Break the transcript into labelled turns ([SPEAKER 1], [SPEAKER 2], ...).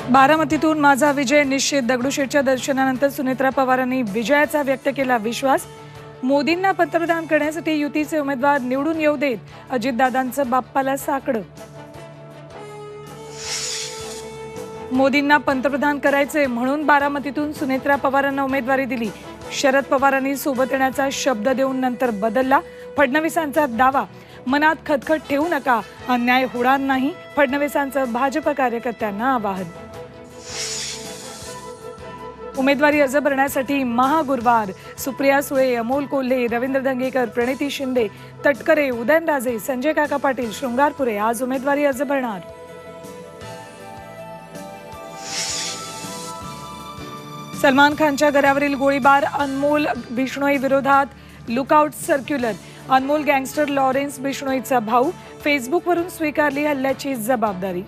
[SPEAKER 1] बारामतीतून माझा विजय निश्चित. दगडूशेठच्या दर्शनानंतर सुनेत्रा पवारांनी विजयाचा व्यक्त केला विश्वास. मोदींना पंतप्रधान करण्यासाठी युतीचे उमेदवार निवडून येऊ देत, अजितदादांचं बाप्पाला साकडं. मोदींना पंतप्रधान करायचे म्हणून बारामतीतून सुनेत्रा पवारांना उमेदवारी दिली. शरद पवारांनी सोबत येण्याचा शब्द देऊन नंतर बदलला. फडणवीसांचा दावा, मनात खटखट ठेवू नका, अन्याय होणार नाही. फडणवीसांचं भाजप कार्यकर्त्यांना आवाहन. उमेदवारी अर्ज भरण्यासाठी महागुरुवार. सुप्रिया सुळे, अमोल कोल्हे, रवींद्र धंगेकर, प्रणिती शिंदे, तटकरे, उदयनराजे, संजय काका पाटील, शृंगारपुरे आज उमेदवारी अर्ज भरणार. सलमान खानच्या घरावरील गोळीबार, अनमोल बिश्नोई विरोधात लुकआउट सर्क्युलर. अनमोल गँगस्टर लॉरेन्स बिश्नोईचा भाऊ. फेसबुकवरून स्वीकारली हल्ल्याची जबाबदारी.